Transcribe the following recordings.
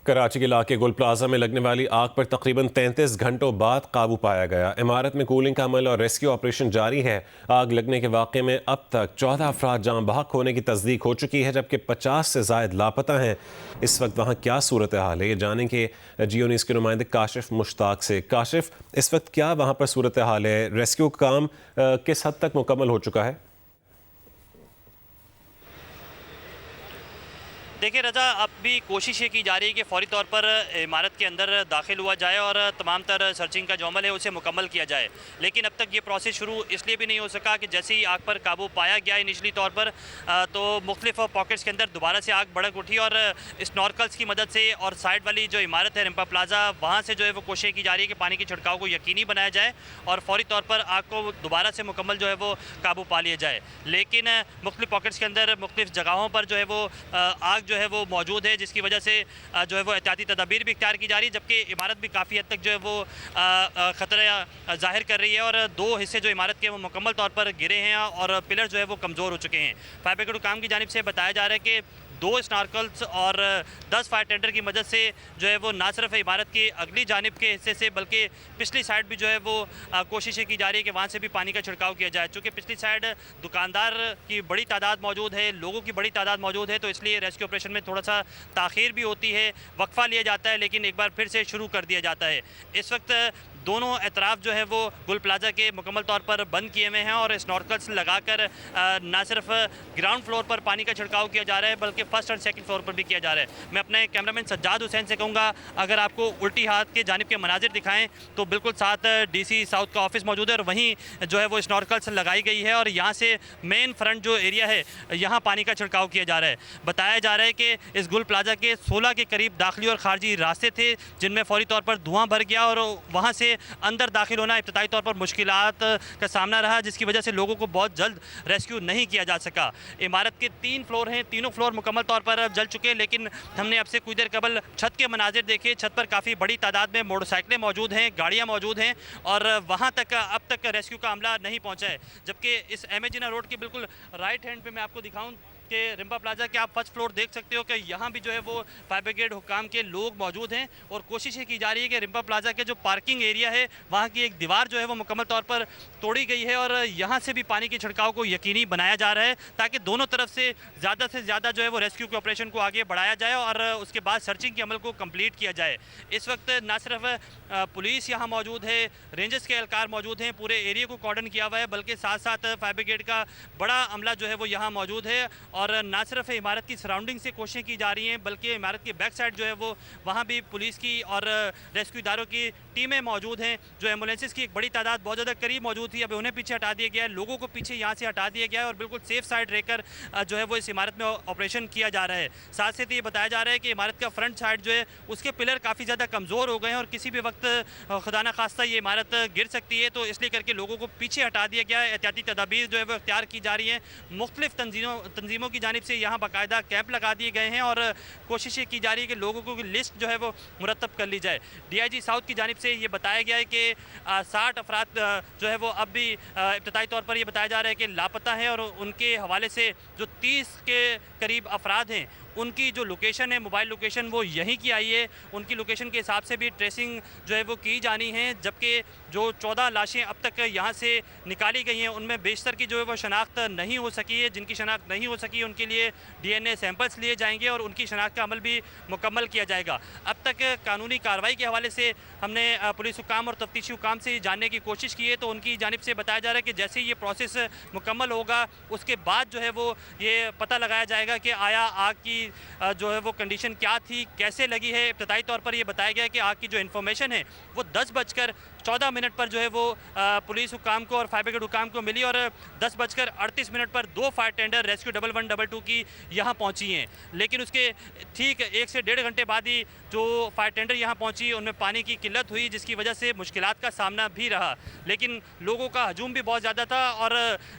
कराची के इलाके गुल प्लाजा में लगने वाली आग पर तकरीबन 33 घंटों बाद काबू पाया गया। इमारत में कूलिंग का अमल और रेस्क्यू ऑपरेशन जारी है। आग लगने के वाक़े में अब तक 14 अफराद जाँ बहक होने की तस्दीक हो चुकी है, जबकि 50 से ज़ायद लापता हैं। इस वक्त वहाँ क्या सूरत हाल है, ये जानेंगे जियो न्यूज़ के नुमाइंदे काशिफ मुश्ताक से। काशिफ, इस वक्त क्या वहाँ पर सूरत हाल है? रेस्क्यू काम किस हद तक मुकम्मल हो चुका है? देखिए रजा, अब भी कोशिश ये की जा रही है कि फौरी तौर पर इमारत के अंदर दाखिल हुआ जाए और तमाम तर सर्चिंग का जो अमल है उसे मुकम्मल किया जाए। लेकिन अब तक ये प्रोसेस शुरू इसलिए भी नहीं हो सका कि जैसे ही आग पर काबू पाया गया इनिशली तौर पर तो मुख्तलिफ पॉकेट्स के अंदर दोबारा से आग भड़क उठी और स्नॉर्कल्स की मदद से और साइड वाली जो इमारत है रिम्पा प्लाजा, वहाँ से जो है वो कोशिश की जा रही है कि पानी के छिड़काव को यकीनी बनाया जाए और फौरी तौर पर आग को दोबारा से मुकम्मल जो है वो काबू पा लिया जाए। लेकिन मुख्तलिफ पॉकेट्स के अंदर मुख्तलिफ जगहों पर जो है वो आग जो है वो मौजूद है, जिसकी वजह से जो है वो एहतियाती तदाबीर भी इख्तियार की जा रही है, जबकि इमारत भी काफ़ी हद तक जो है वो ख़तरा जाहिर कर रही है और दो हिस्से जो इमारत के वो मुकम्मल तौर पर गिरे हैं और पिलर जो है वो कमज़ोर हो चुके हैं। फायर ब्रिगेड हुकाम की जानिब से बताया जा रहा है कि 2 स्नॉर्कल्स और 10 फायर टेंडर की मदद से जो है वो ना सिर्फ इमारत की अगली जानिब के हिस्से से बल्कि पिछली साइड भी जो है वो कोशिशें की जा रही है कि वहाँ से भी पानी का छिड़काव किया जाए। चूँकि पिछली साइड दुकानदार की बड़ी तादाद मौजूद है, लोगों की बड़ी तादाद मौजूद है, तो इसलिए रेस्क्यू ऑपरेशन में थोड़ा सा ताख़ीर भी होती है, वक्फा लिया जाता है, लेकिन एक बार फिर से शुरू कर दिया जाता है। इस वक्त दोनों एतराफ़ जो है वो गुल प्लाजा के मुकम्मल तौर पर बंद किए हुए हैं और स्नॉर्कल्स लगाकर ना सिर्फ ग्राउंड फ्लोर पर पानी का छिड़काव किया जा रहा है बल्कि फर्स्ट और सेकंड फ्लोर पर भी किया जा रहा है। मैं अपने कैमरामैन सज्जाद हुसैन से कहूँगा, अगर आपको उल्टी हाथ के जानिब के मनाजिर दिखाएं तो बिल्कुल साथ डीसी साउथ का ऑफिस मौजूद है और वहीं जो है वो स्नॉर्कल्स लगाई गई है और यहाँ से मेन फ्रंट जो एरिया है यहाँ पानी का छिड़काव किया जा रहा है। बताया जा रहा है कि इस गुल प्लाजा के 16 के करीब दाखिली और खारजी रास्ते थे जिनमें फौरी तौर पर धुआं भर गया और वहाँ से अंदर दाखिल होना इब्तदाई तौर पर मुश्किलात का सामना रहा, जिसकी वजह से लोगों को बहुत जल्द रेस्क्यू नहीं किया जा सका। इमारत के 3 फ्लोर हैं, तीनों फ्लोर मुकम्मल तौर पर जल चुके हैं, लेकिन हमने अब से कुछ देर कबल छत के मनाजिर देखे। छत पर काफ़ी बड़ी तादाद में मोटरसाइकिलें मौजूद हैं, गाड़ियाँ मौजूद हैं और वहाँ तक अब तक रेस्क्यू का अमला नहीं पहुँचा है। जबकि इस एमेजिना रोड के बिल्कुल राइट हैंड पर मैं आपको दिखाऊँ कि रिम्पा प्लाजा के आप फर्स्ट फ्लोर देख सकते हो कि यहाँ भी जो है वो फायर ब्रिगेड हुकाम के लोग मौजूद हैं और कोशिश ये की जा रही है कि रिम्पा प्लाजा के जो पार्किंग एरिया है वहाँ की एक दीवार जो है वो मुकम्मल तौर पर तोड़ी गई है और यहाँ से भी पानी के छिड़काव को यकीनी बनाया जा रहा है ताकि दोनों तरफ से ज़्यादा जो है वो रेस्क्यू के ऑपरेशन को आगे बढ़ाया जाए और उसके बाद सर्चिंग के अमल को कम्प्लीट किया जाए। इस वक्त ना सिर्फ पुलिस यहाँ मौजूद है, रेंजर्स के एहलकार मौजूद हैं, पूरे एरिया को कॉर्डन किया हुआ है, बल्कि साथ साथ फायर ब्रिगेड का बड़ा अमला जो है वो यहाँ मौजूद है और ना सिर्फ इमारत की सराउंडिंग से कोशिशें की जा रही हैं बल्कि इमारत की बैक साइड जो है वो वहाँ भी पुलिस की और रेस्क्यू इदारों की टीमें मौजूद हैं। जो एम्बुलेंसेस की एक बड़ी तादाद बहुत ज़्यादा करीब मौजूद थी, अब उन्हें पीछे हटा दिया गया है, लोगों को पीछे यहाँ से हटा दिया गया है और बिल्कुल सेफ साइड रहकर जो है वो इस इमारत में ऑपरेशन किया जा रहा है। साथ साथ ये बताया जा रहा है कि इमारत का फ्रंट साइड जो है उसके पिलर काफ़ी ज़्यादा कमज़ोर हो गए हैं और किसी भी वक्त खुदा न खास्ता ये इमारत गिर सकती है, तो इसलिए करके लोगों को पीछे हटा दिया गया है। एहतियाती तदाबीर जो है वो इख्तियार की जा रही है। मुख्तलिफ तंजीमों की जानिब से यहाँ बाकायदा कैंप लगा दिए गए हैं और कोशिश की जा रही है कि लोगों को लिस्ट जो है वो मुरतब कर ली जाए। DIG साउथ की जानिब से ये बताया गया है कि 60 अफराद जो है वो अब भी इब्तदाई तौर पर ये बताया जा रहा है कि लापता हैं और उनके हवाले से जो 30 के करीब अफराद हैं उनकी जो लोकेशन है, मोबाइल लोकेशन, वो यहीं की आई है। उनकी लोकेशन के हिसाब से भी ट्रेसिंग जो है वो की जानी है, जबकि जो 14 लाशें अब तक यहाँ से निकाली गई हैं उनमें बेशतर की जो है वो शनाख्त नहीं हो सकी है। जिनकी शनाख्त नहीं हो सकी उनके लिए DNA सैंपल्स लिए जाएंगे और उनकी शनाख्त का अमल भी मुकम्मल किया जाएगा। अब तक कानूनी कार्रवाई के हवाले से हमने पुलिस हुकाम और तफ्तीशी हुकाम से जानने की कोशिश की है, तो उनकी जानिब से बताया जा रहा है कि जैसे ये प्रोसेस मुकम्मल होगा उसके बाद जो है वो ये पता लगाया जाएगा कि आया आग की जो है वो कंडीशन क्या थी, कैसे लगी है। इब्तदाई तौर पर ये बताया गया है कि आग की जो इन्फॉर्मेशन है वो 10:14 पर जो है वो पुलिस हुकाम को और फायर ब्रिगेड हुकाम को मिली और 10:38 पर 2 फायर टेंडर रेस्क्यू 1112 की यहाँ पहुँची हैं। लेकिन उसके ठीक 1 से 1.5 घंटे बाद ही जो फायर टेंडर यहाँ पहुँची उनमें पानी की किल्लत हुई, जिसकी वजह से मुश्किलात का सामना भी रहा। लेकिन लोगों का हजूम भी बहुत ज़्यादा था और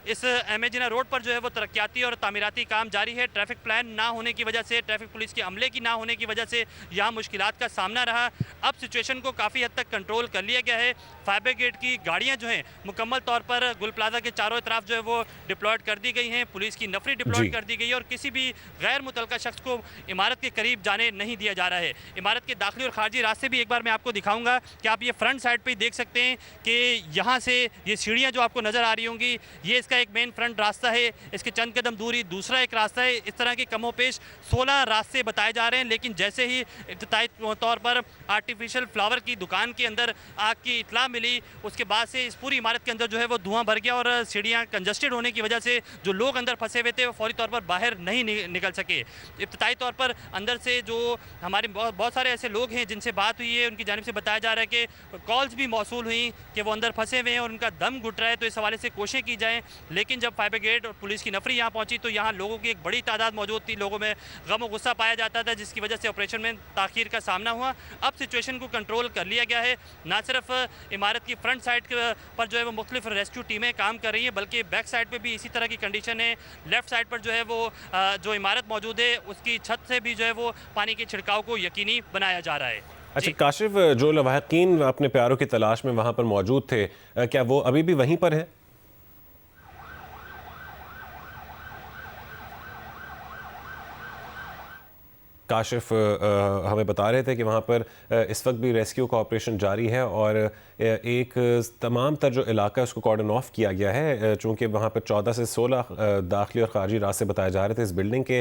इस एमेजिना रोड पर जो है वो तरक्याती और तामीराती काम जारी है। ट्रैफिक प्लान ना होने की वजह से, ट्रैफिक पुलिस के अमले की ना होने की वजह से यहाँ मुश्किलात का सामना रहा। अब सिचुएशन को काफ़ी हद तक कंट्रोल कर लिया गया है फायर ब्रिगेड की गाड़ियाँ जो हैं मुकम्मल तौर पर गुल प्लाजा के चारों तरफ जो है वो डिप्लॉयड कर दी गई हैं, पुलिस की नफरी डिप्लॉयड कर दी गई है और किसी भी गैर मुतलका शख्स को इमारत के करीब जाने नहीं दिया जा रहा है। इमारत के दाखिली और खारजी रास्ते भी एक बार मैं आपको दिखाऊंगा कि आप ये फ्रंट साइड पे देख सकते हैं कि यहाँ से ये सीढ़ियाँ जो आपको नज़र आ रही होंगी, ये इसका एक मेन फ्रंट रास्ता है। इसके चंद कदम दूरी दूसरा एक रास्ता है। इस तरह के कमोपेश 16 रास्ते बताए जा रहे हैं, लेकिन जैसे ही इब्तिदाई तौर पर आर्टिफिशियल फ्लावर की दुकान के अंदर आग की इतला मिली, उसके बाद से इस पूरी इमारत के अंदर जो है वो धुआं भर गया और सीढ़ियाँ कंजस्टेड होने की वजह से जो लोग अंदर फंसे हुए थे वो फौरी तौर पर बाहर नहीं निकल सके। इब्तिदाई तौर पर अंदर से जो हमारे बहुत सारे ऐसे लोग हैं जिनसे बात हुई है, उनकी जानिब से बताया जा रहा है कि कॉल्स भी मौसूल हुई कि वो अंदर फंसे हुए हैं और उनका दम घुट रहा है, तो इस हवाले से कोशिशें की जाएँ। लेकिन जब फायर ब्रिगेड और पुलिस की नफरी यहाँ पहुँची तो यहाँ लोगों की एक बड़ी तादाद मौजूद थी। लोगों में गम और गुस्सा पाया जाता था, जिसकी वजह से ऑपरेशन में ताखीर का सामना हुआ। अब सिचुएशन को कंट्रोल कर लिया गया है। ना सिर्फ इमारत की फ्रंट साइड पर जो है वो मुख्तलिफ रेस्क्यू टीमें काम कर रही हैं, बल्कि बैक साइड पर भी इसी तरह की कंडीशन है। लेफ्ट साइड पर जो है वो जो इमारत मौजूद है उसकी छत से भी जो है वो पानी के छिड़काव को यकीनी बनाया जा रहा है। अच्छा काशिफ, जो लवाहकीन अपने प्यारों की तलाश में वहाँ पर मौजूद थे, क्या वो अभी भी वहीं पर हैं? काशिफ हमें बता रहे थे कि वहाँ पर इस वक्त भी रेस्क्यू का ऑपरेशन जारी है और एक तमाम तर जो इलाका है उसको कॉर्डन ऑफ किया गया है, चूँकि वहाँ पर 14 से 16 दाखिली और खारजी रास्ते बताए जा रहे थे इस बिल्डिंग के।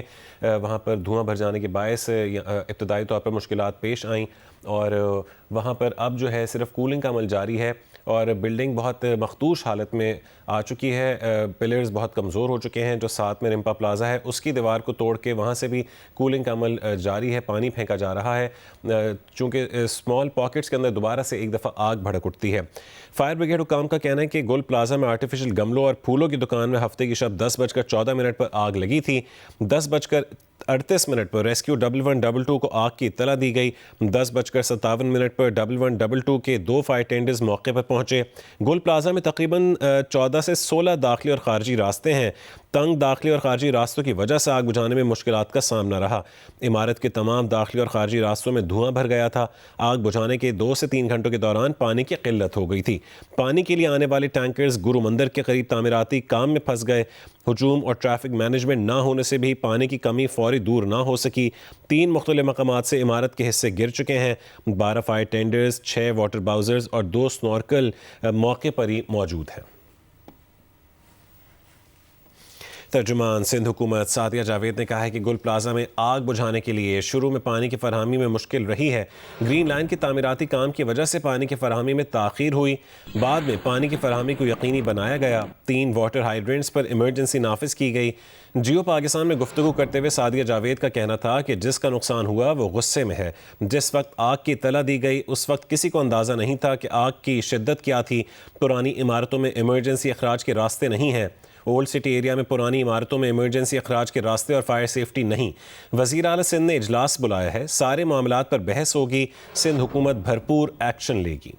वहाँ पर धुआं भर जाने के बायस इब्तदाई तौर पर मुश्किलात पेश आईं और वहाँ पर अब जो है सिर्फ कूलिंग का अमल जारी है और बिल्डिंग बहुत मखदूश हालत में आ चुकी है। पिलर्स बहुत कमज़ोर हो चुके हैं। जो साथ में रिम्पा प्लाजा है उसकी दीवार को तोड़ के वहाँ से भी कूलिंग का अमल जारी है, पानी फेंका जा रहा है, चूँकि स्मॉल पॉकेट्स के अंदर दोबारा से एक दफ़ा आग भड़क उठती है। फायर ब्रिगेड हुकाम का कहना है कि गुल प्लाजा में आर्टिफिशियल गमलों और फूलों की दुकान में हफ्ते की शब 10:14 पर आग लगी थी। 10:38 पर रेस्क्यू 1122 को आग की इत्तला दी गई। 10:57 पर 1122 के 2 फायर टेंडर्स मौके पर पहुंचे। गुल प्लाजा में तकरीबन 14 से 16 दाखिली और खारजी रास्ते हैं। तंग दाखिली और खारजी रास्तों की वजह से आग बुझाने में मुश्किलात का सामना रहा। इमारत के तमाम दाखिली और खारजी रास्तों में धुआं भर गया था। आग बुझाने के 2 से 3 घंटों के दौरान पानी की किल्लत हो गई थी। पानी के लिए आने वाले टैंकर्स गुरु मंदिर के करीब तामीराती काम में फंस गए। हुजूम और ट्रैफिक मैनेजमेंट ना होने से भी पानी की कमी फौरी दूर ना हो सकी। 3 मुख्तलिफ मकामात से इमारत के हिस्से गिर चुके हैं। 12 फायर टेंडर्स, 6 वाटर बाउजर्स और 2 स्नॉर्कल मौके पर ही मौजूद हैं। तर्जुमान सिंध हुकूमत सादिया जावेद ने कहा है कि गुल प्लाजा में आग बुझाने के लिए शुरू में पानी की फरहमी में मुश्किल रही है। ग्रीन लाइन के तामीराती काम की वजह से पानी की फरहमी में ताख़ीर हुई। बाद में पानी की फरहमी को यकीनी बनाया गया। 3 वाटर हाइड्रेंट्स पर इमरजेंसी नाफिज की गई। जियो पाकिस्तान में गुफ्तगू करते हुए सादिया जावेद का कहना था कि जिसका नुकसान हुआ वो गुस्से में है। जिस वक्त आग की इत्तला दी गई उस वक्त किसी को अंदाज़ा नहीं था कि आग की शिद्दत क्या थी। पुरानी इमारतों में इमरजेंसी अखराज के रास्ते नहीं हैं। ओल्ड सिटी एरिया में पुरानी इमारतों में इमरजेंसी अखराज के रास्ते और फायर सेफ्टी नहीं। वज़ीर आला सिंध ने इजलास बुलाया है। सारे मामलात पर बहस होगी। सिंध हुकूमत भरपूर एक्शन लेगी।